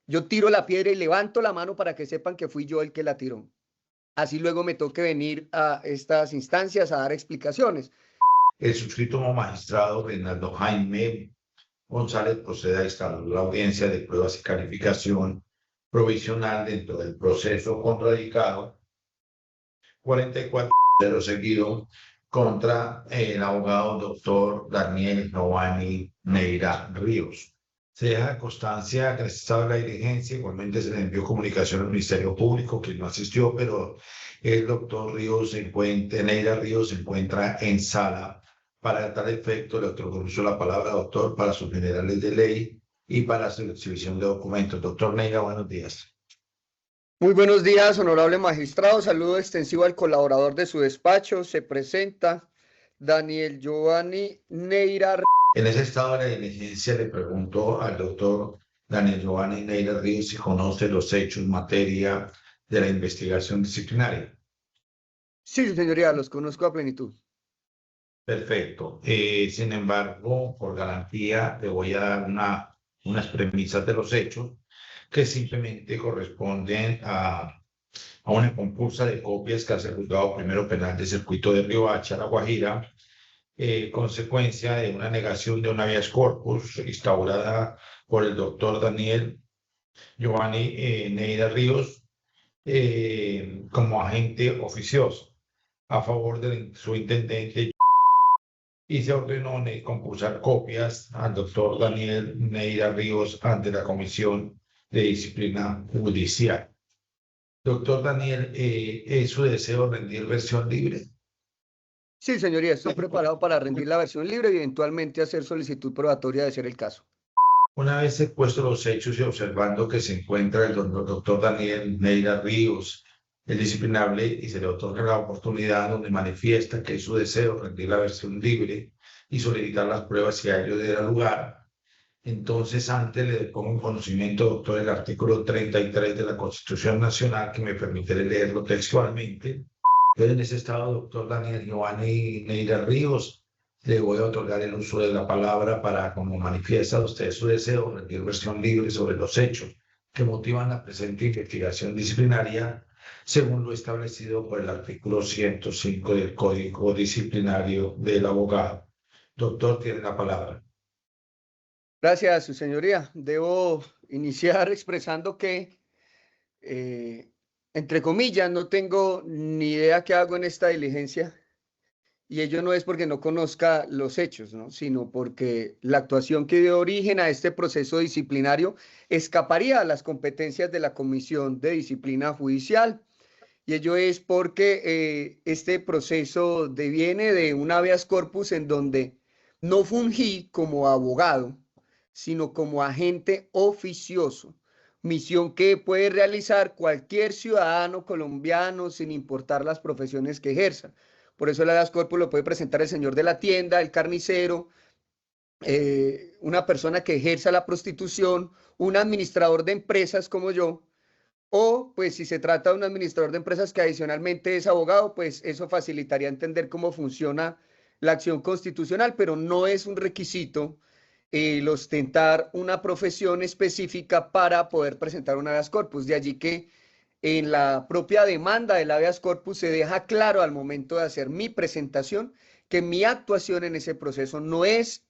Yo tiro la piedra y levanto la mano para que sepan que fui yo el que la tiró. Así luego me toque venir a estas instancias a dar explicaciones. El suscrito magistrado Reinaldo Jaime González procede a instalar la audiencia de pruebas y calificación provisional dentro del proceso contradicado 44 seguido contra el abogado doctor Daniel Giovanni Neira Ríos. Se deja constancia que en estado de la diligencia, igualmente se le envió comunicación al Ministerio Público, que no asistió, pero el doctor Neira Ríos se encuentra en sala. Para tal efecto, le otorgo la palabra, doctor, para sus generales de ley y para su exhibición de documentos. Doctor Neira, buenos días. Muy buenos días, honorable magistrado. Saludo extensivo al colaborador de su despacho. Se presenta Daniel Giovanni Neira. En ese estado de la diligencia le pregunto al doctor Daniel Giovanni Neira Ríos si conoce los hechos en materia de la investigación disciplinaria. Sí, señoría, los conozco a plenitud. Perfecto. Sin embargo, por garantía, le voy a dar unas premisas de los hechos que simplemente corresponden a una compulsa de copias que hace el juzgado primero penal de circuito de Riohacha, La Guajira, consecuencia de una negación de un habeas corpus instaurada por el doctor Daniel Giovanni Neira Ríos como agente oficioso a favor de su intendente, y se ordenó compulsar copias al doctor Daniel Neira Ríos ante la Comisión de Disciplina Judicial. Doctor Daniel, ¿es su deseo rendir versión libre? Sí, señoría, estoy preparado para rendir la versión libre y eventualmente hacer solicitud probatoria de ser el caso. Una vez expuestos los hechos y observando que se encuentra el doctor Daniel Neira Ríos, el disciplinable, y se le otorga la oportunidad donde manifiesta que es su deseo rendir la versión libre y solicitar las pruebas si a ello diera lugar, entonces antes le pongo en conocimiento, doctor, el artículo 33 de la Constitución Nacional, que me permite leerlo textualmente. Yo en ese estado, doctor Daniel Giovanni Neira Ríos, le voy a otorgar el uso de la palabra para, como manifiesta usted su deseo, rendir versión libre sobre los hechos que motivan la presente investigación disciplinaria, según lo establecido por el artículo 105 del Código Disciplinario del Abogado. Doctor, tiene la palabra. Gracias, su señoría. Debo iniciar expresando que, entre comillas, no tengo ni idea qué hago en esta diligencia. Y ello no es porque no conozca los hechos, ¿no? Sino porque la actuación que dio origen a este proceso disciplinario escaparía a las competencias de la Comisión de Disciplina Judicial. Y ello es porque este proceso deviene de un habeas corpus en donde no fungí como abogado, sino como agente oficioso, misión que puede realizar cualquier ciudadano colombiano sin importar las profesiones que ejerza. Por eso el habeas corpus lo puede presentar el señor de la tienda, el carnicero, una persona que ejerza la prostitución, un administrador de empresas como yo, o pues si se trata de un administrador de empresas que adicionalmente es abogado, pues eso facilitaría entender cómo funciona la acción constitucional, pero no es un requisito el ostentar una profesión específica para poder presentar un habeas corpus. De allí que en la propia demanda del habeas corpus se deja claro al momento de hacer mi presentación que mi actuación en ese proceso no es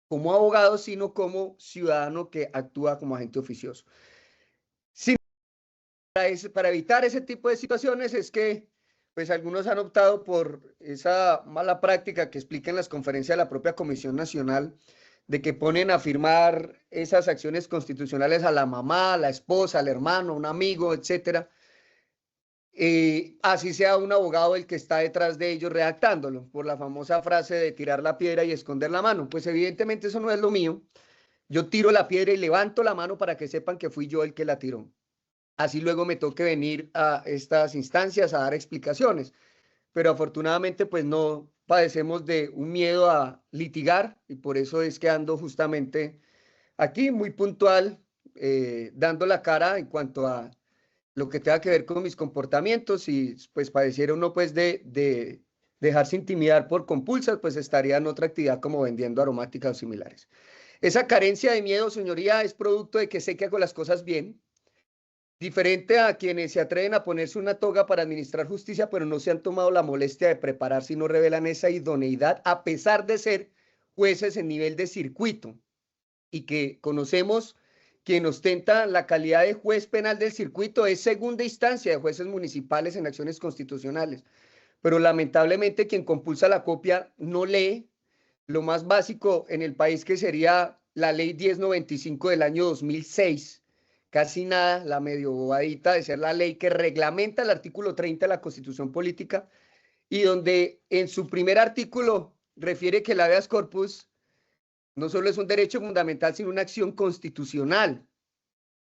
como abogado, sino como ciudadano que actúa como agente oficioso. Sin para evitar ese tipo de situaciones es que pues algunos han optado por esa mala práctica que explica en las conferencias de la propia Comisión Nacional de que ponen a firmar esas acciones constitucionales a la mamá, a la esposa, al hermano, a un amigo, etcétera. Así sea un abogado el que está detrás de ellos redactándolo, por la famosa frase de tirar la piedra y esconder la mano. Pues evidentemente eso no es lo mío. Yo tiro la piedra y levanto la mano para que sepan que fui yo el que la tiró. Así luego me toque venir a estas instancias a dar explicaciones. Pero afortunadamente pues no padecemos de un miedo a litigar y por eso es que ando justamente aquí muy puntual, dando la cara en cuanto a lo que tenga que ver con mis comportamientos y pues padeciera uno pues de dejarse intimidar por compulsas, pues estaría en otra actividad como vendiendo aromáticas o similares. Esa carencia de miedo, señoría, es producto de que sé que hago las cosas bien, diferente a quienes se atreven a ponerse una toga para administrar justicia, pero no se han tomado la molestia de prepararse y no revelan esa idoneidad, a pesar de ser jueces en nivel de circuito, y que conocemos quien ostenta la calidad de juez penal del circuito es segunda instancia de jueces municipales en acciones constitucionales. Pero lamentablemente quien compulsa la copia no lee lo más básico en el país, que sería la ley 1095 del año 2006, casi nada, la medio bobadita de ser la ley que reglamenta el artículo 30 de la Constitución Política, y donde en su primer artículo refiere que el habeas corpus no solo es un derecho fundamental, sino una acción constitucional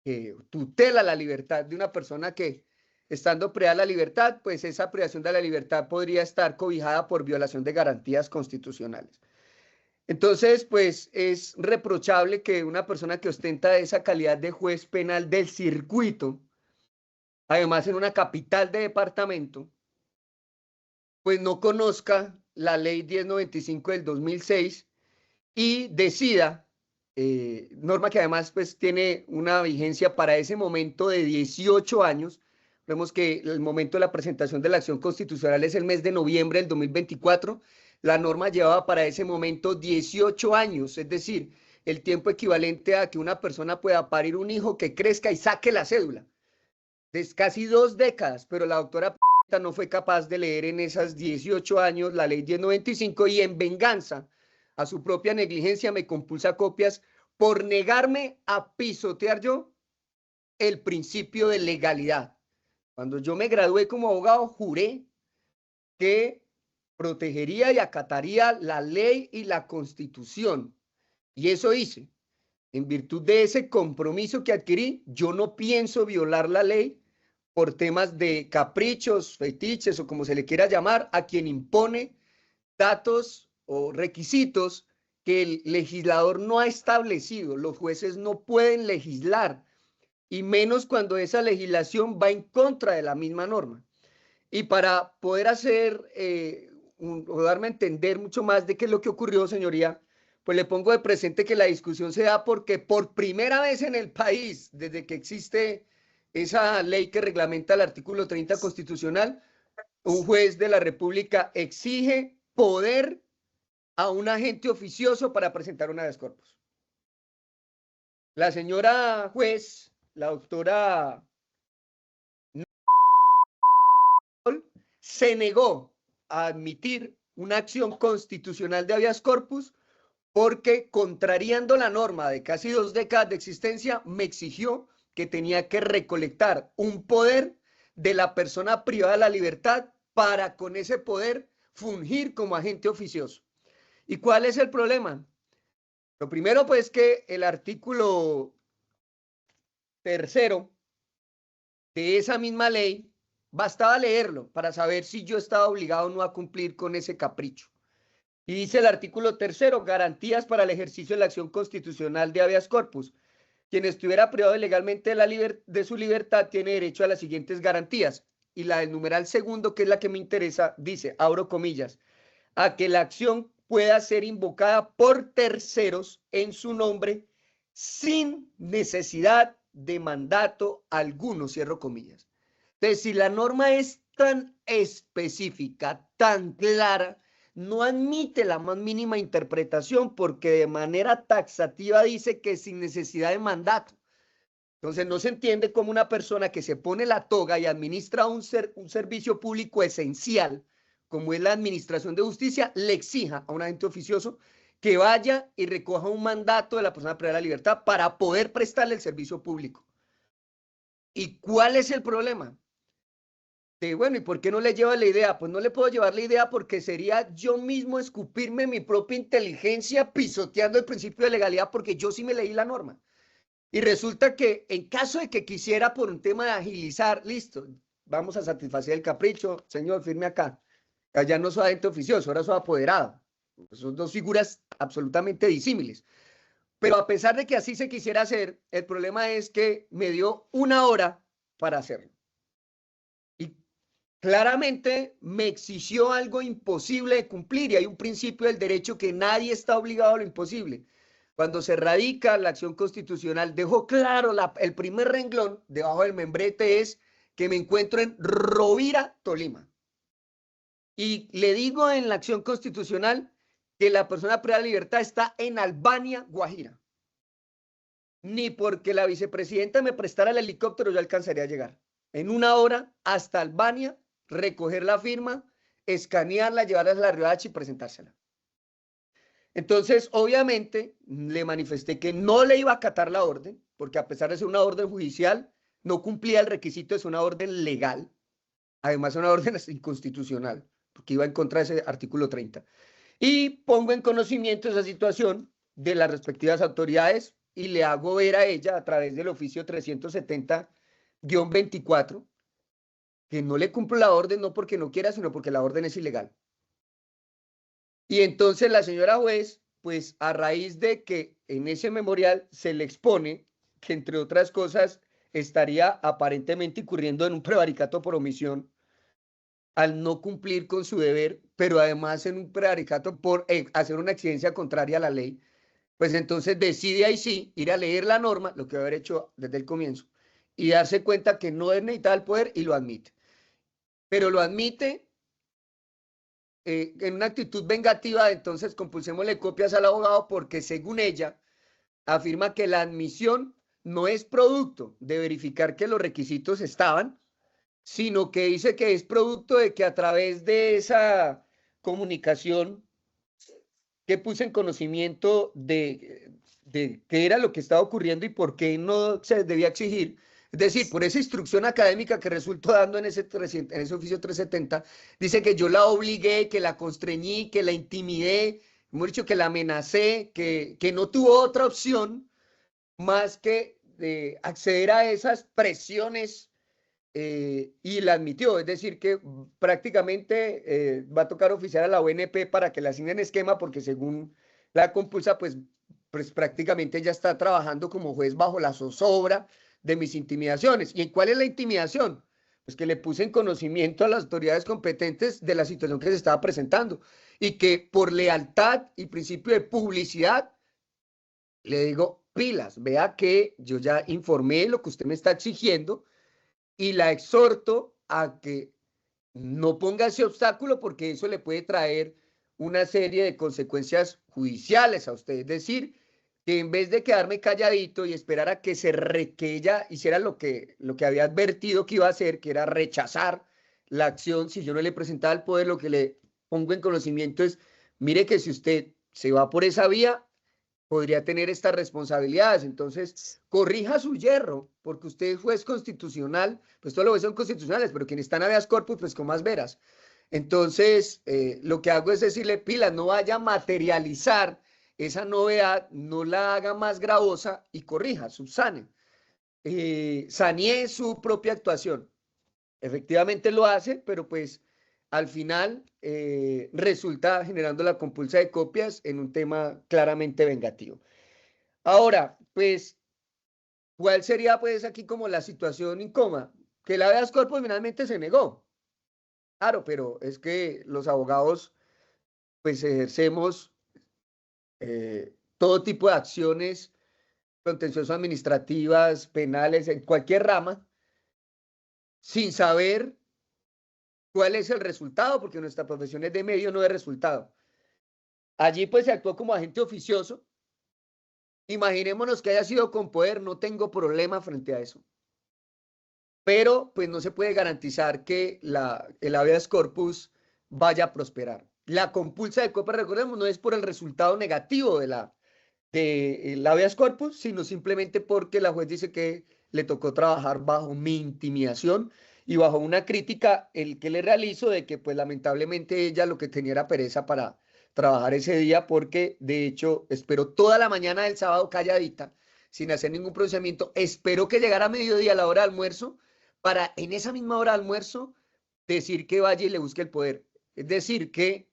que tutela la libertad de una persona que, estando privada de la libertad, pues esa privación de la libertad podría estar cobijada por violación de garantías constitucionales. Entonces, pues es reprochable que una persona que ostenta esa calidad de juez penal del circuito, además en una capital de departamento, pues no conozca la ley 1095 del 2006 y decida, norma que además pues tiene una vigencia para ese momento de 18 años. Vemos que el momento de la presentación de la acción constitucional es el mes de noviembre del 2024. La norma llevaba para ese momento 18 años, es decir, el tiempo equivalente a que una persona pueda parir un hijo que crezca y saque la cédula. Es casi 2 décadas, pero la doctora no fue capaz de leer en esas 18 años la ley 1095 y en venganza a su propia negligencia me compulsa copias por negarme a pisotear yo el principio de legalidad. Cuando yo me gradué como abogado, juré que protegería y acataría la ley y la Constitución. Y eso hice. En virtud de ese compromiso que adquirí, yo no pienso violar la ley por temas de caprichos, fetiches o como se le quiera llamar, a quien impone datos o requisitos que el legislador no ha establecido. Los jueces no pueden legislar, y menos cuando esa legislación va en contra de la misma norma. Y para poder hacer o darme a entender mucho más de qué es lo que ocurrió, señoría, pues le pongo de presente que la discusión se da porque por primera vez en el país, desde que existe esa ley que reglamenta el artículo 30 constitucional, un juez de la República exige poder a un agente oficioso para presentar un habeas corpus. La señora juez, la doctora, se negó a admitir una acción constitucional de habeas corpus porque, contrariando la norma de casi 2 décadas de existencia, me exigió que tenía que recolectar un poder de la persona privada de la libertad para con ese poder fungir como agente oficioso. ¿Y cuál es el problema? Lo primero, pues, que el artículo 3 de esa misma ley, bastaba leerlo para saber si yo estaba obligado o no a cumplir con ese capricho. Y dice el artículo 3, garantías para el ejercicio de la acción constitucional de habeas corpus. Quien estuviera privado legalmente de su libertad tiene derecho a las siguientes garantías. Y la del numeral segundo, que es la que me interesa, dice, abro comillas, a que la acción pueda ser invocada por terceros en su nombre sin necesidad de mandato alguno, cierro comillas. Entonces, si la norma es tan específica, tan clara, no admite la más mínima interpretación porque de manera taxativa dice que sin necesidad de mandato. Entonces no se entiende cómo una persona que se pone la toga y administra un servicio público esencial, como es la administración de justicia, le exija a un agente oficioso que vaya y recoja un mandato de la persona privada de la libertad para poder prestarle el servicio público. ¿Y cuál es el problema? Bueno, ¿y por qué no le lleva la idea? Pues no le puedo llevar la idea porque sería yo mismo escupirme mi propia inteligencia pisoteando el principio de legalidad, porque yo sí me leí la norma. Y resulta que en caso de que quisiera por un tema de agilizar, listo, vamos a satisfacer el capricho, señor, firme acá. Allá no soy agente oficioso, ahora soy apoderado. Son dos figuras absolutamente disímiles. Pero a pesar de que así se quisiera hacer, el problema es que me dio 1 hora para hacerlo. Y claramente me exigió algo imposible de cumplir, y hay un principio del derecho que nadie está obligado a lo imposible. Cuando se radica la acción constitucional, dejó claro el primer renglón debajo del membrete es que me encuentro en Rovira, Tolima. Y le digo en la acción constitucional que la persona privada de libertad está en Albania, Guajira. Ni porque la vicepresidenta me prestara el helicóptero yo alcanzaría a llegar. En 1 hora hasta Albania, recoger la firma, escanearla, llevarla a la Riohacha y presentársela. Entonces, obviamente, le manifesté que no le iba a acatar la orden, porque a pesar de ser una orden judicial, no cumplía el requisito de ser una orden legal. Además, una orden inconstitucional, porque iba en contra de ese artículo 30. Y pongo en conocimiento esa situación de las respectivas autoridades y le hago ver a ella a través del oficio 370-24 que no le cumplo la orden, no porque no quiera, sino porque la orden es ilegal. Y entonces la señora juez, pues a raíz de que en ese memorial se le expone que, entre otras cosas, estaría aparentemente incurriendo en un prevaricato por omisión al no cumplir con su deber, pero además en un prevaricato por hacer una exigencia contraria a la ley, pues entonces decide ahí sí ir a leer la norma, lo que haber hecho desde el comienzo, y darse cuenta que no es necesitada el poder y lo admite. Pero lo admite en una actitud vengativa, entonces compulsémosle copias al abogado porque según ella afirma que la admisión no es producto de verificar que los requisitos estaban, sino que dice que es producto de que a través de esa comunicación que puse en conocimiento de qué era lo que estaba ocurriendo y por qué no se debía exigir. Es decir, por esa instrucción académica que resultó dando en ese oficio 370, dice que yo la obligué, que la constreñí, que la intimidé, hemos dicho que la amenacé, que no tuvo otra opción más que acceder a esas presiones y la admitió. Es decir, que prácticamente va a tocar oficiar a la ONP para que le asignen esquema, porque según la compulsa, pues prácticamente ella está trabajando como juez bajo la zozobra de mis intimidaciones. ¿Y cuál es la intimidación? Pues que le puse en conocimiento a las autoridades competentes de la situación que se estaba presentando y que por lealtad y principio de publicidad le digo, pilas, vea que yo ya informé lo que usted me está exigiendo y la exhorto a que no ponga ese obstáculo porque eso le puede traer una serie de consecuencias judiciales a usted. Es decir, que en vez de quedarme calladito y esperar a que ella hiciera lo que había advertido que iba a hacer, que era rechazar la acción, si yo no le presentaba el poder, lo que le pongo en conocimiento es, mire que si usted se va por esa vía, podría tener estas responsabilidades. Entonces, corrija su yerro, porque usted es juez constitucional, pues todos los jueces son constitucionales, pero quienes están habeas corpus, pues con más veras. Entonces, lo que hago es decirle, pila, no vaya a materializar esa novedad, no la haga más gravosa y corrija, subsane. Sanee su propia actuación. Efectivamente lo hace, pero pues al final resulta generando la compulsa de copias en un tema claramente vengativo. Ahora, pues, ¿cuál sería pues aquí como la situación incómoda? Que la habeas corpus finalmente se negó. Claro, pero es que los abogados pues ejercemos todo tipo de acciones contenciosas administrativas, penales, en cualquier rama, sin saber cuál es el resultado, porque nuestra profesión es de medio, no de resultado. Allí pues se actuó como agente oficioso. Imaginémonos que haya sido con poder, no tengo problema frente a eso. Pero pues no se puede garantizar que el habeas corpus vaya a prosperar. La compulsa de copias, recordemos, no es por el resultado negativo del habeas corpus, sino simplemente porque la juez dice que le tocó trabajar bajo mi intimidación y bajo una crítica el que le realizo de que pues lamentablemente ella lo que tenía era pereza para trabajar ese día porque de hecho esperó toda la mañana del sábado calladita sin hacer ningún procedimiento, esperó que llegara a mediodía a la hora de almuerzo para en esa misma hora de almuerzo decir que vaya y le busque el poder. Es decir, que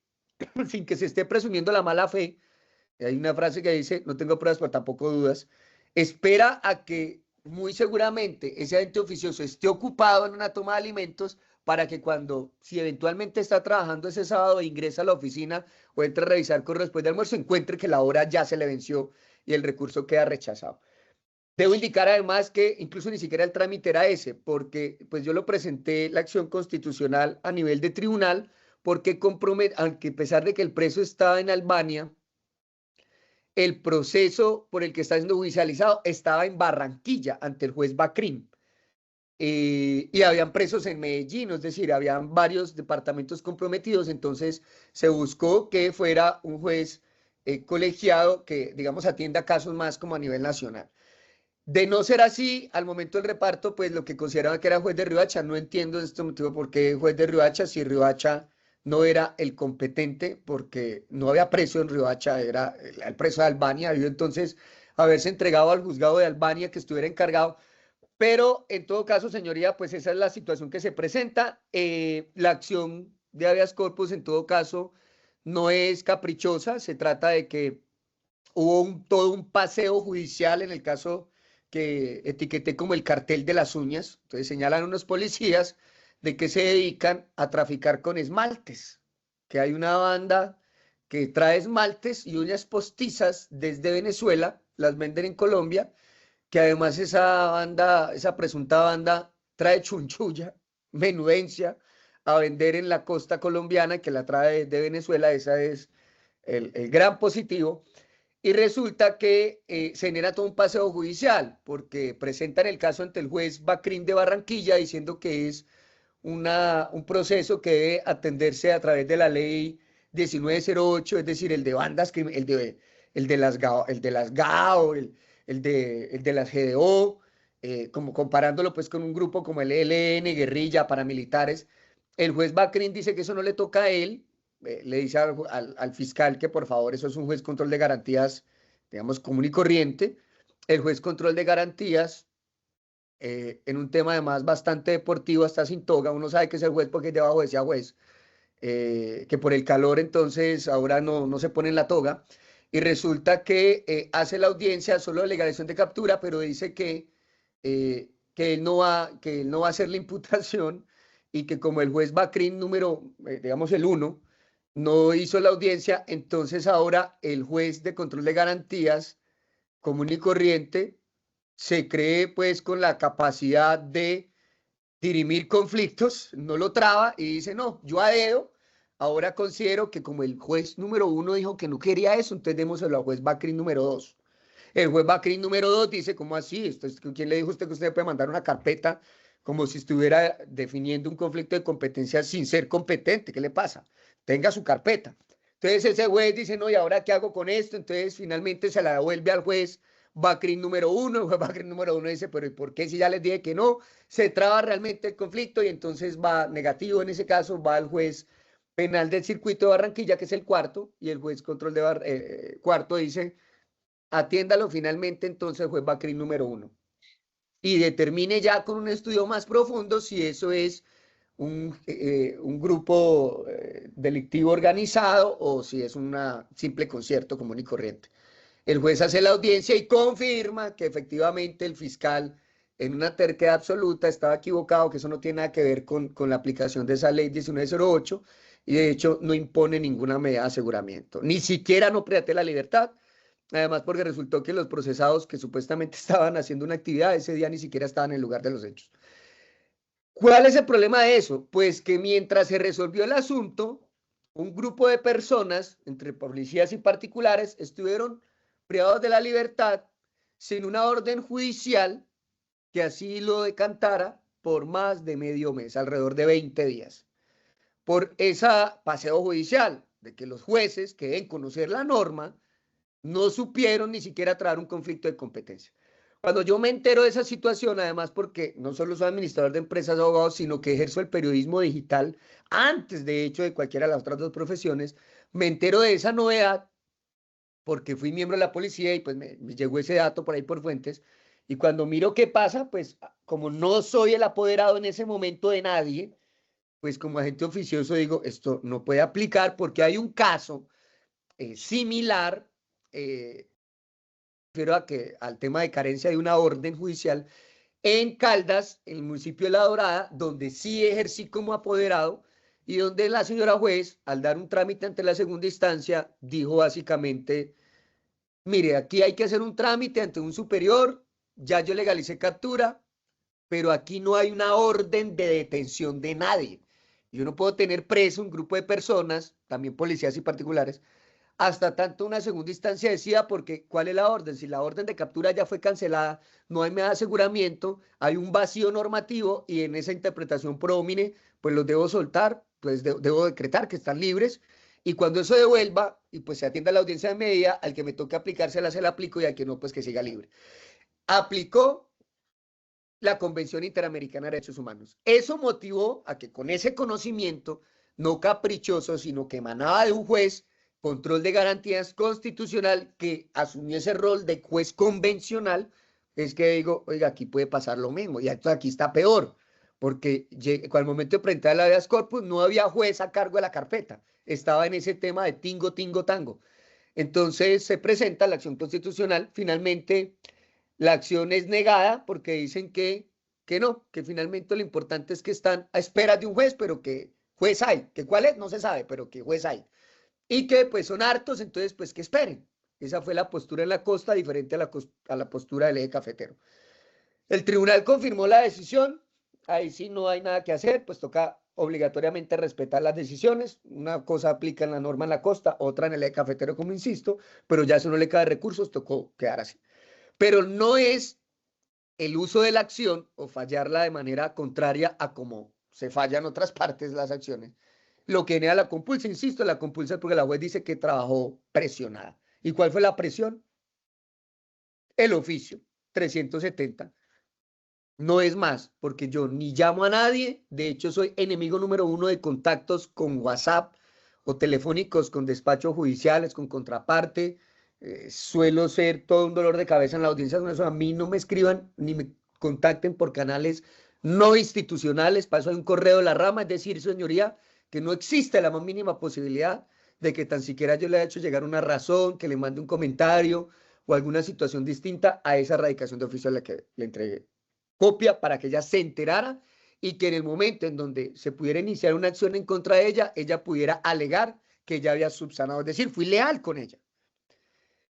sin que se esté presumiendo la mala fe, hay una frase que dice, no tengo pruebas, pero tampoco dudas, espera a que muy seguramente ese agente oficioso esté ocupado en una toma de alimentos para que cuando, si eventualmente está trabajando ese sábado e ingresa a la oficina o entre a revisar correo después de almuerzo, encuentre que la hora ya se le venció y el recurso queda rechazado. Debo indicar además que incluso ni siquiera el trámite era ese, porque pues yo lo presenté la acción constitucional a nivel de tribunal, porque aunque a pesar de que el preso estaba en Albania, el proceso por el que está siendo judicializado estaba en Barranquilla ante el juez Bacrim. Y habían presos en Medellín, es decir, habían varios departamentos comprometidos, entonces se buscó que fuera un juez colegiado que, digamos, atienda casos más como a nivel nacional. De no ser así, al momento del reparto, pues lo que consideraban que era juez de Riohacha, no entiendo en este motivo por qué juez de Riohacha, si Riohacha no era el competente, porque no había preso en Riohacha, era el preso de Albania, debió entonces haberse entregado al juzgado de Albania que estuviera encargado, pero en todo caso, señoría, pues esa es la situación que se presenta. La acción de habeas corpus, en todo caso, no es caprichosa. Se trata de que hubo todo un paseo judicial en el caso que etiqueté como el cartel de las uñas. Entonces señalan unos policías de que se dedican a traficar con esmaltes, que hay una banda que trae esmaltes y uñas postizas desde Venezuela, las venden en Colombia, que además esa banda, esa presunta banda, trae chunchulla, menudencia, a vender en la costa colombiana, que la trae de Venezuela, esa es el gran positivo. Y resulta que se genera todo un paseo judicial, porque presentan el caso ante el juez Bacrim de Barranquilla, diciendo que es un proceso que debe atenderse a través de la ley 1908, es decir, el de bandas, el de las GAO, el de las GDO, como comparándolo pues con un grupo como el ELN, guerrilla, paramilitares. El juez Bacrin dice que eso no le toca a él, le dice al fiscal que por favor eso es un juez control de garantías, digamos, común y corriente. El juez control de garantías en un tema además bastante deportivo, hasta sin toga, uno sabe que es el juez porque es debajo de ese juez, que por el calor entonces ahora no se pone en la toga, y resulta que hace la audiencia solo de legalización de captura, pero dice que él no va a hacer la imputación y que como el juez Bacrin número, digamos el uno, no hizo la audiencia, entonces ahora el juez de control de garantías común y corriente se cree pues con la capacidad de dirimir conflictos, no lo traba y dice, no, yo a dedo, ahora considero que como el juez número uno dijo que no quería eso, entonces démoselo al juez Bacrin número dos. El juez Bacrin número dos dice, ¿cómo así? ¿Quién le dijo a usted que usted puede mandar una carpeta como si estuviera definiendo un conflicto de competencia sin ser competente? ¿Qué le pasa? Tenga su carpeta. Entonces ese juez dice, no, ¿y ahora qué hago con esto? Entonces finalmente se la devuelve al juez Bacrin número uno. El juez Bacrin número uno dice, pero ¿y por qué si ya les dije que no? Se traba realmente el conflicto y entonces va negativo en ese caso, va al juez penal del circuito de Barranquilla, que es el cuarto, y el juez control de cuarto dice, atiéndalo finalmente entonces el juez Bacrin número uno y determine ya con un estudio más profundo si eso es un grupo delictivo organizado o si es un simple concierto común y corriente. El juez hace la audiencia y confirma que efectivamente el fiscal en una terquedad absoluta estaba equivocado, que eso no tiene nada que ver con la aplicación de esa ley 1908 y de hecho no impone ninguna medida de aseguramiento, ni siquiera no private la libertad. Además, porque resultó que los procesados que supuestamente estaban haciendo una actividad ese día ni siquiera estaban en el lugar de los hechos. ¿Cuál es el problema de eso? Pues que mientras se resolvió el asunto, un grupo de personas, entre policías y particulares, estuvieron privados de la libertad sin una orden judicial que así lo decantara por más de medio mes, alrededor de 20 días. Por ese paseo judicial de que los jueces, que deben conocer la norma, no supieron ni siquiera traer un conflicto de competencia. Cuando yo me entero de esa situación, además porque no solo soy administrador de empresas de abogados, sino que ejerzo el periodismo digital antes, de hecho, de cualquiera de las otras dos profesiones, me entero de esa novedad porque fui miembro de la policía y pues me llegó ese dato por ahí por fuentes. Y cuando miro qué pasa, pues como no soy el apoderado en ese momento de nadie, pues como agente oficioso digo, esto no puede aplicar porque hay un caso similar, refiero a que al tema de carencia de una orden judicial en Caldas, en el municipio de La Dorada, donde sí ejercí como apoderado y donde la señora juez, al dar un trámite ante la segunda instancia, dijo básicamente Mire, aquí hay que hacer un trámite ante un superior, ya yo legalicé captura, pero aquí no hay una orden de detención de nadie. Yo no puedo tener preso un grupo de personas, también policías y particulares, hasta tanto una segunda instancia decida, porque ¿cuál es la orden? Si la orden de captura ya fue cancelada, no hay más aseguramiento, hay un vacío normativo y en esa interpretación prómine, pues los debo soltar, pues debo decretar que están libres y cuando eso devuelva y pues se atienda a la audiencia de medida, al que me toque aplicársela se la aplico y al que no, pues que siga libre. Aplicó la Convención Interamericana de Derechos Humanos. Eso motivó a que con ese conocimiento, no caprichoso, sino que emanaba de un juez, control de garantías constitucional, que asumió ese rol de juez convencional, es que digo, oiga, aquí puede pasar lo mismo, y aquí está peor, porque al momento de presentar la habeas corpus no había juez a cargo de la carpeta, estaba en ese tema de tingo, tingo, tango. Entonces se presenta la acción constitucional, finalmente la acción es negada porque dicen que no, que finalmente lo importante es que están a espera de un juez, pero que juez hay, que cuál es, no se sabe, pero que juez hay. Y que pues son hartos, entonces pues que esperen. Esa fue la postura en la costa, diferente a la postura del eje cafetero. El tribunal confirmó la decisión, ahí sí no hay nada que hacer, pues toca obligatoriamente respetar las decisiones. Una cosa aplica en la norma en la costa, otra en el eje cafetero, como insisto, pero ya eso no le cae recursos, tocó quedar así. Pero no es el uso de la acción o fallarla de manera contraria a como se falla en otras partes las acciones, lo que genera la compulsa, insisto, la compulsa es porque la juez dice que trabajó presionada. ¿Y cuál fue la presión? El oficio, 370. No es más, porque yo ni llamo a nadie, de hecho soy enemigo número uno de contactos con WhatsApp o telefónicos con despachos judiciales, con contraparte. Suelo ser todo un dolor de cabeza en la audiencia, con eso a mí no me escriban ni me contacten por canales no institucionales, para eso hay un correo de la rama, es decir, señoría, que no existe la más mínima posibilidad de que tan siquiera yo le haya hecho llegar una razón, que le mande un comentario o alguna situación distinta a esa radicación de oficio a la que le entregué copia para que ella se enterara y que en el momento en donde se pudiera iniciar una acción en contra de ella, ella pudiera alegar que ella había subsanado, es decir, fui leal con ella.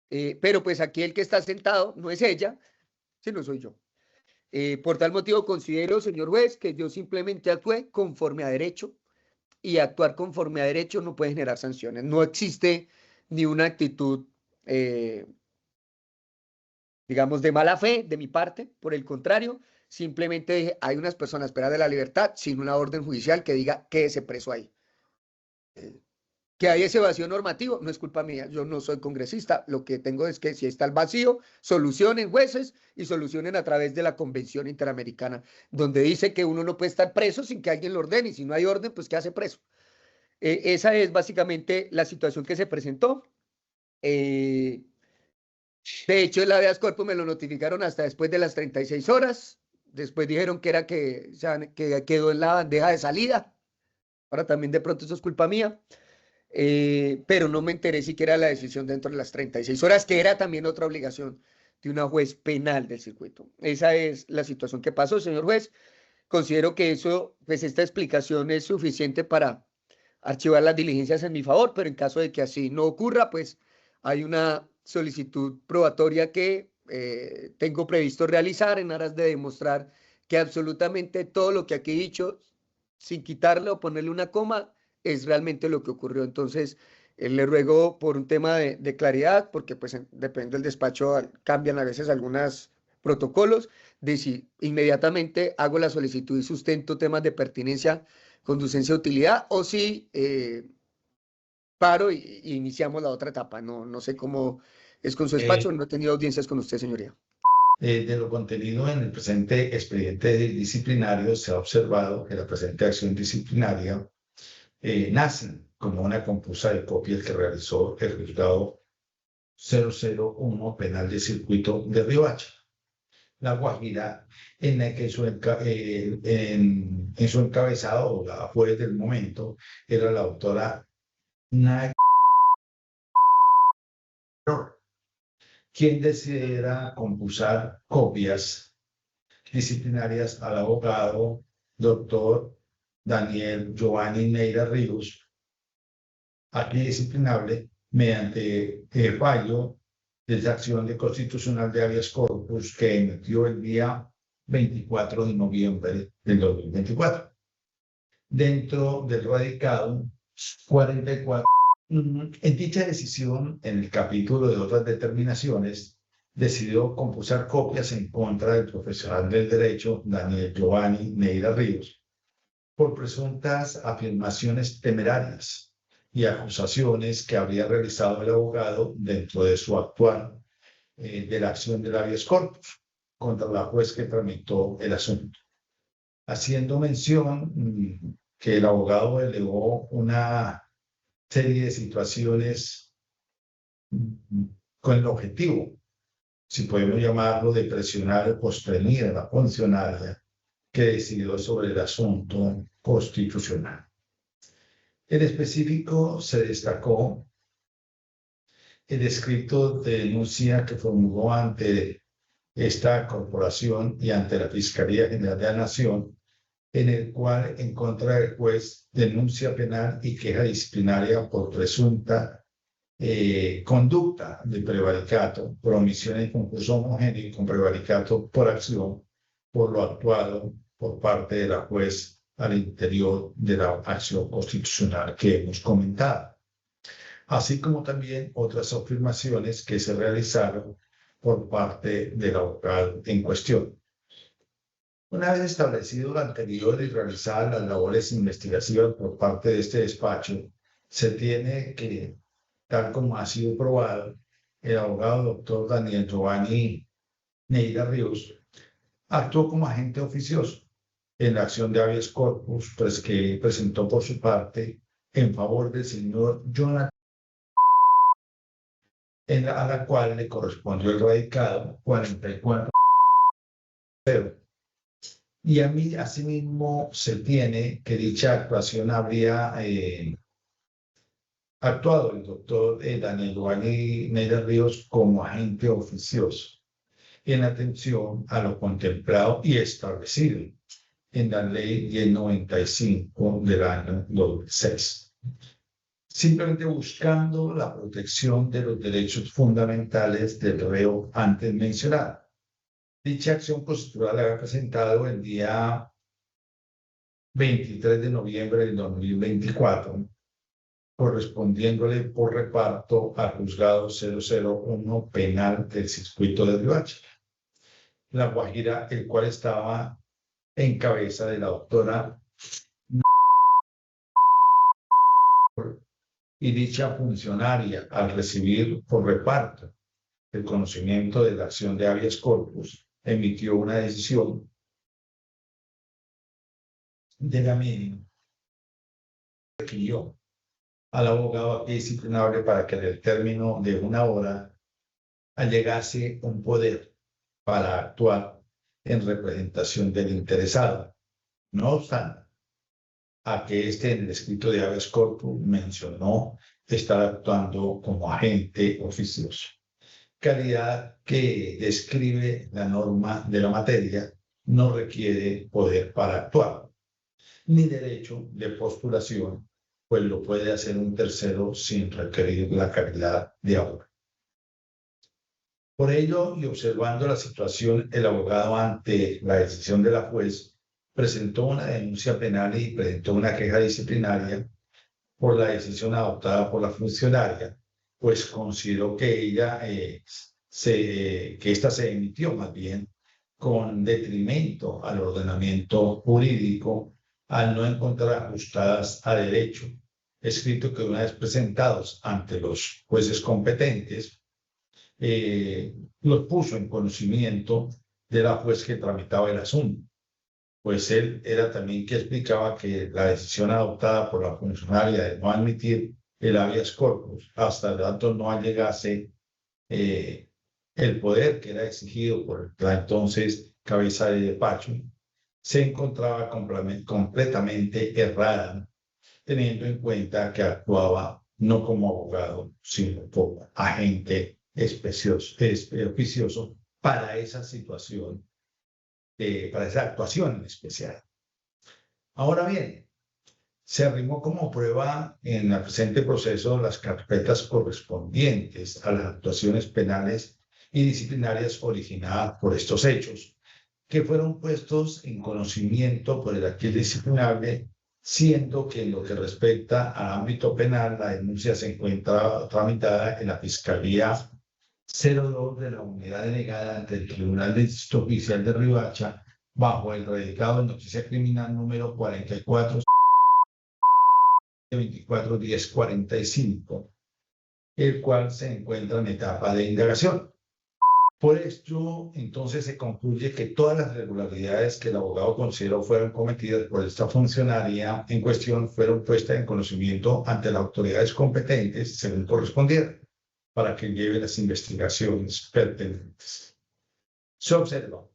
Pero pues aquí el que está sentado no es ella, sino soy yo. Por tal motivo considero, señor juez, que yo simplemente actué conforme a derecho y actuar conforme a derecho no puede generar sanciones. No existe ni una actitud, eh, digamos, de mala fe de mi parte, por el contrario, simplemente dije, hay unas personas privadas de la libertad sin una orden judicial que diga que ese preso ahí. Que hay ese vacío normativo, no es culpa mía, yo no soy congresista, lo que tengo es que si está el vacío, solucionen jueces y solucionen a través de la Convención Interamericana, donde dice que uno no puede estar preso sin que alguien lo ordene, y si no hay orden, pues ¿qué hace preso? Esa es básicamente la situación que se presentó. Eh, De hecho, el habeas corpus me lo notificaron hasta después de las 36 horas. Después dijeron que era que, o sea, que quedó en la bandeja de salida. Ahora también de pronto eso es culpa mía. Pero no me enteré siquiera de la decisión dentro de las 36 horas, que era también otra obligación de una juez penal del circuito. Esa es la situación que pasó, señor juez. Considero que eso, pues esta explicación es suficiente para archivar las diligencias en mi favor, pero en caso de que así no ocurra, pues hay una solicitud probatoria que tengo previsto realizar en aras de demostrar que absolutamente todo lo que aquí he dicho, sin quitarle o ponerle una coma, es realmente lo que ocurrió. Entonces, le ruego por un tema de claridad, porque pues depende del despacho, cambian a veces algunos protocolos, de si inmediatamente hago la solicitud y sustento temas de pertinencia, conducencia, utilidad, o si paro y iniciamos la otra etapa. No, no sé cómo es con su despacho, no he tenido audiencias con usted, señoría. De lo contenido en el presente expediente disciplinario, se ha observado que la presente acción disciplinaria nace como una compulsa de copias que realizó el juzgado 001 penal de circuito de Riohacha, La Guajira, en la que en su encabezado, la juez del momento, era la autora Nay, quien decidiera compulsar copias disciplinarias al abogado doctor Daniel Giovanni Neira Ríos, aquí disciplinable mediante fallo de esa acción de constitucional de habeas corpus que emitió el día 24 de noviembre del 2024. Dentro del radicado 44, en dicha decisión, en el capítulo de otras determinaciones, decidió compulsar copias en contra del profesional del derecho Daniel Giovanni Neira Ríos por presuntas afirmaciones temerarias y acusaciones que habría realizado el abogado dentro de su actual de la acción del habeas corpus contra la juez que tramitó el asunto, haciendo mención que el abogado elevó una serie de situaciones con el objetivo, si podemos llamarlo, de presionar o constreñir a la funcionaria que decidió sobre el asunto constitucional. En específico, se destacó el escrito de denuncia que formuló ante esta corporación y ante la Fiscalía General de la Nación, en el cual, en contra del juez, denuncia penal y queja disciplinaria por presunta conducta de prevaricato, por omisión en concurso homogéneo y con prevaricato por acción, por lo actuado por parte de la juez al interior de la acción constitucional que hemos comentado, así como también otras afirmaciones que se realizaron por parte del abogado en cuestión. Una vez establecido lo anterior y realizadas las labores investigativas por parte de este despacho, se tiene que, tal como ha sido probado, el abogado doctor Daniel Giovanni Neira Ríos actuó como agente oficioso en la acción de habeas corpus que presentó por su parte en favor del señor Jonathan, a la cual le correspondió el radicado 44. Y a mí, asimismo, se tiene que dicha actuación habría actuado el doctor Daniel Giovanni Neira Ríos como agente oficioso en atención a lo contemplado y establecido en la ley 1095 del año 2006, simplemente buscando la protección de los derechos fundamentales del reo antes mencionado. Dicha acción constitucional la había presentado el día 23 de noviembre del 2024, correspondiéndole por reparto al juzgado 001 penal del circuito de Riohacha, La Guajira, el cual estaba en cabeza de la doctora y dicha funcionaria, al recibir por reparto el conocimiento de la acción de habeas corpus, emitió una decisión de la misma, requirió al abogado aquí disciplinable para que en el término de una hora allegase un poder para actuar en representación del interesado. No obstante, a que este en el escrito de habeas corpus mencionó estar actuando como agente oficioso, calidad que describe la norma de la materia, no requiere poder para actuar, ni derecho de postulación, pues lo puede hacer un tercero sin requerir la calidad de abogado. Por ello, y observando la situación, el abogado, ante la decisión de la juez, presentó una denuncia penal y presentó una queja disciplinaria por la decisión adoptada por la funcionaria, pues consideró que esta se emitió más bien con detrimento al ordenamiento jurídico al no encontrar ajustadas a derecho, escrito que una vez presentados ante los jueces competentes, los puso en conocimiento de la juez que tramitaba el asunto, pues él era también que explicaba que la decisión adoptada por la funcionaria de no admitir el habeas corpus hasta el dato no allegase el poder que era exigido por la entonces cabeza de despacho, se encontraba completamente errada, teniendo en cuenta que actuaba no como abogado, sino como agente oficioso para esa situación, para esa actuación en especial. Ahora bien, Se arrimó como prueba en el presente proceso las carpetas correspondientes a las actuaciones penales y disciplinarias originadas por estos hechos, que fueron puestos en conocimiento por el aquel disciplinable, siendo que en lo que respecta al ámbito penal, la denuncia se encuentra tramitada en la Fiscalía 02 de la Unidad Delegada ante el Tribunal de Distrito Oficial de Riohacha, bajo el redactado de noticia criminal número 44 24-10-45, el cual se encuentra en etapa de indagación. Por esto, entonces, se concluye que todas las irregularidades que el abogado consideró fueron cometidas por esta funcionaria en cuestión fueron puestas en conocimiento ante las autoridades competentes, según correspondiera, para que lleve las investigaciones pertinentes. Se observa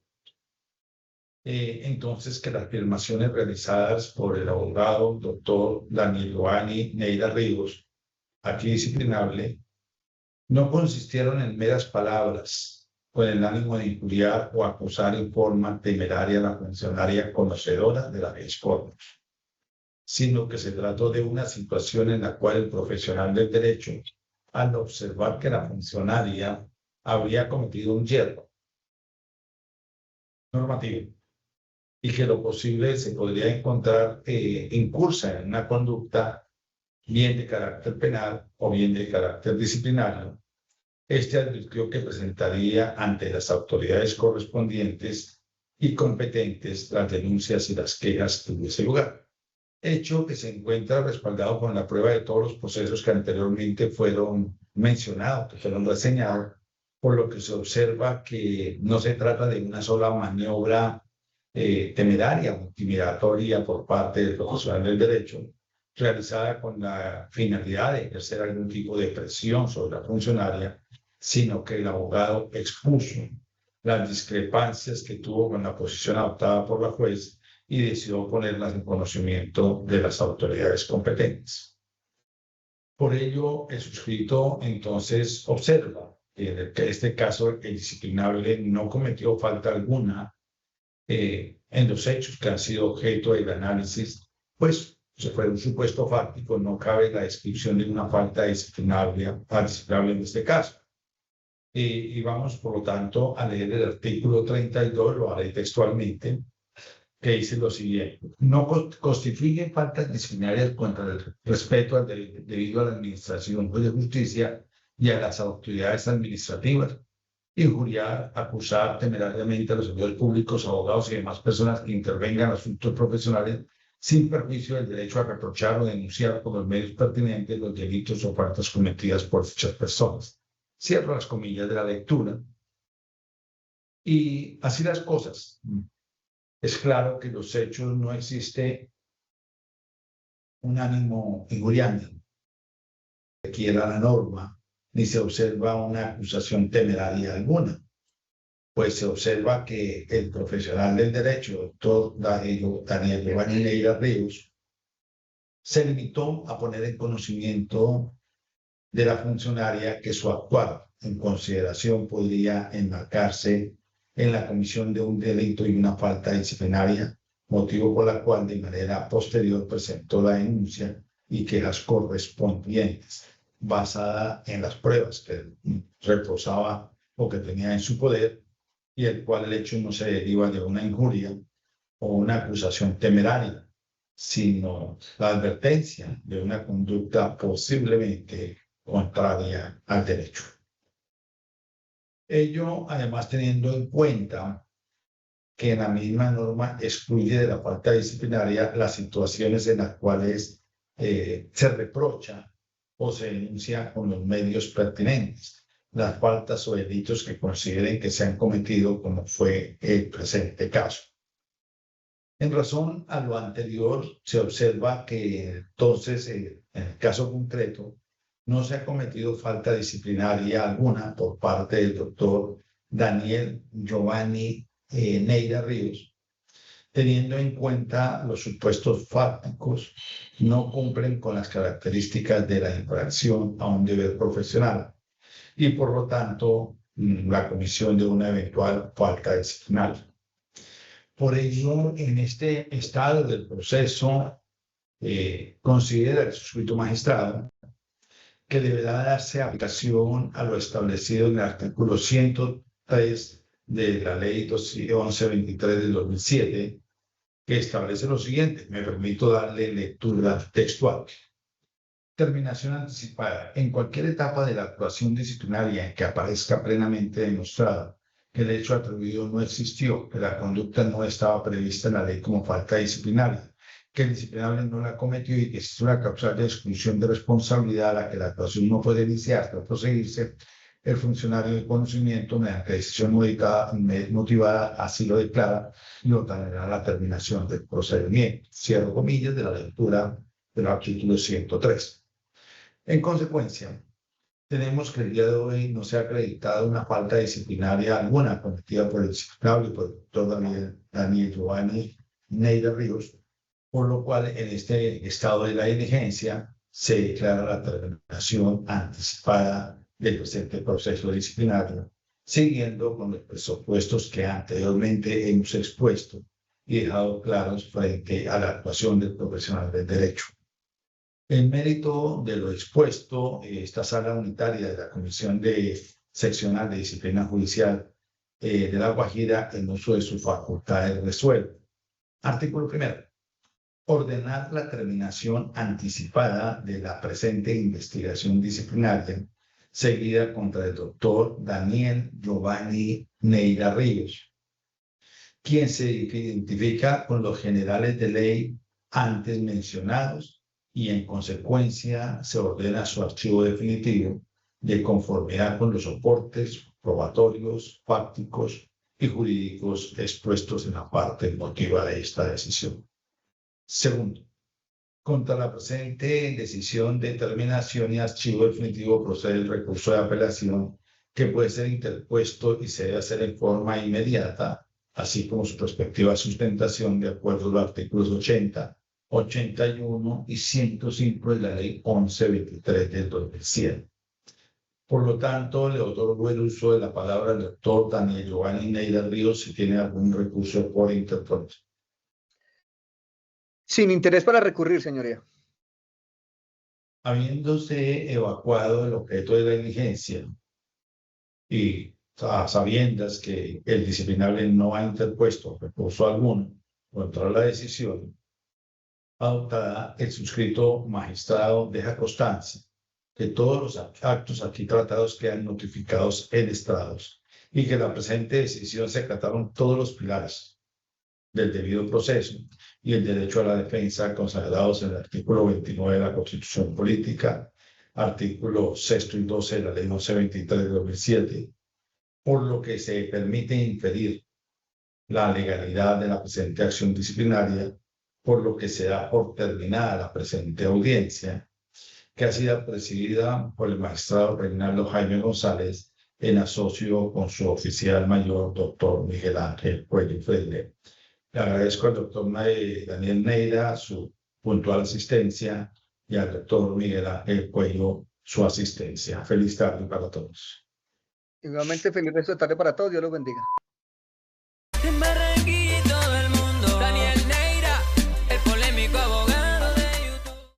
entonces que las afirmaciones realizadas por el abogado doctor Daniel Giovanni Neira Ríos, aquí disciplinable, no consistieron en meras palabras con el ánimo de injuriar o acusar en forma temeraria a la funcionaria conocedora de las leyes formas, sino que se trató de una situación en la cual el profesional del derecho, al observar que la funcionaria habría cometido un yerro normativo y que lo posible se podría encontrar incursa en una conducta bien de carácter penal o bien de carácter disciplinario, este advirtió que presentaría ante las autoridades correspondientes y competentes las denuncias y las quejas que tuviese lugar. Hecho que se encuentra respaldado con la prueba de todos los procesos que anteriormente fueron mencionados, que fueron reseñados, por lo que se observa que no se trata de una sola maniobra temeraria o intimidatoria por parte del profesional del derecho, realizada con la finalidad de ejercer algún tipo de presión sobre la funcionaria, sino que el abogado expuso las discrepancias que tuvo con la posición adoptada por la juez y decidió ponerlas en conocimiento de las autoridades competentes. Por ello, el suscrito entonces observa que en este caso el disciplinable no cometió falta alguna en los hechos que han sido objeto del análisis, pues se fue un supuesto fáctico, no cabe la descripción de una falta disciplinable en este caso. Y vamos, por lo tanto, a leer el artículo 32, lo haré textualmente, que dice lo siguiente: no constituye faltas disciplinarias contra el respeto al debido a la administración de justicia y a las autoridades administrativas, injuriar, acusar temerariamente a los servidores públicos, abogados y demás personas que intervengan en asuntos profesionales sin perjuicio del derecho a reprochar o denunciar por los medios pertinentes los delitos o faltas cometidas por dichas personas. Cierro las comillas de la lectura. Y así las cosas. Es claro que los hechos no existe un ánimo injuriante que quiera la norma, ni se observa una acusación temeraria alguna, pues se observa que el profesional del derecho, doctor Daniel Giovanni Neira Ríos, se limitó a poner en conocimiento de la funcionaria que su actuar en consideración podría enmarcarse en la comisión de un delito y una falta disciplinaria, motivo por la cual de manera posterior presentó la denuncia y quejas correspondientes, basada en las pruebas que reposaba o que tenía en su poder, y el cual el hecho no se deriva de una injuria o una acusación temeraria, sino la advertencia de una conducta posiblemente contraria al derecho. Ello, además, teniendo en cuenta que la misma norma excluye de la falta disciplinaria las situaciones en las cuales se reprocha o se denuncia con los medios pertinentes las faltas o delitos que consideren que se han cometido, como fue el presente caso. En razón a lo anterior, se observa que entonces, en el caso concreto, no se ha cometido falta disciplinaria alguna por parte del doctor Daniel Giovanni Neira Ríos, teniendo en cuenta los supuestos fácticos no cumplen con las características de la infracción a un deber profesional y por lo tanto la comisión de una eventual falta disciplinaria. Por ello, en este estado del proceso, considera el suscrito magistrado que deberá darse aplicación a lo establecido en el artículo 103 de la Ley 1123 del 2007, que establece lo siguiente. Me permito darle lectura textual. Terminación anticipada. En cualquier etapa de la actuación disciplinaria en que aparezca plenamente demostrado que el hecho atribuido no existió, que la conducta no estaba prevista en la ley como falta disciplinaria, que el disciplinable no la cometió y que existe una causal de exclusión de responsabilidad a la que la actuación no puede iniciarse o proseguirse, el funcionario de conocimiento, mediante decisión motivada, así lo declara y ordenará la terminación del procedimiento. Cierro comillas de la lectura del artículo 103. En consecuencia, tenemos que el día de hoy no se ha acreditado una falta disciplinaria alguna cometida por el disciplinable y por el doctor Daniel Giovanni Neira Ríos, por lo cual en este estado de la diligencia se declara la terminación anticipada del presente proceso disciplinario, siguiendo con los presupuestos que anteriormente hemos expuesto y dejado claros frente a la actuación del profesional del derecho. En mérito de lo expuesto, esta sala unitaria de la Comisión Seccional de Disciplina Judicial de La Guajira, en uso de sus facultades, resuelve. Artículo primero. Ordenar la terminación anticipada de la presente investigación disciplinaria seguida contra el doctor Daniel Giovanni Neira Ríos, quien se identifica con los generales de ley antes mencionados, y en consecuencia se ordena su archivo definitivo de conformidad con los soportes probatorios, fácticos y jurídicos expuestos en la parte motiva de esta decisión. Segundo, contra la presente decisión de terminación y archivo definitivo procede el recurso de apelación, que puede ser interpuesto y se debe hacer en forma inmediata, así como su respectiva sustentación de acuerdo a los artículos 80, 81 y 105 de la Ley 1123 del 2007. Por lo tanto, le otorgo el uso de la palabra al doctor Daniel Giovanni Neira Ríos si tiene algún recurso por interponer. Sin interés para recurrir, señoría. Habiéndose evacuado el objeto de la diligencia y a sabiendas que el disciplinable no ha interpuesto recurso alguno contra la decisión adoptada, el suscrito magistrado deja constancia que todos los actos aquí tratados quedan notificados en estrados y que la presente decisión se acataron todos los pilares del debido proceso y el derecho a la defensa consagrados en el artículo 29 de la Constitución Política, artículo 6 y 12 de la Ley 1123 de 2007, por lo que se permite inferir la legalidad de la presente acción disciplinaria, por lo que se da por terminada la presente audiencia, que ha sido presidida por el magistrado Reinaldo Jaime González, en asocio con su oficial mayor, doctor Miguel Ángel Cuello Freire. Le agradezco al doctor Daniel Neira su puntual asistencia y al doctor Miguel Ángel Cuello su asistencia. Feliz tarde para todos. Igualmente, feliz resto de tarde para todos. Dios los bendiga.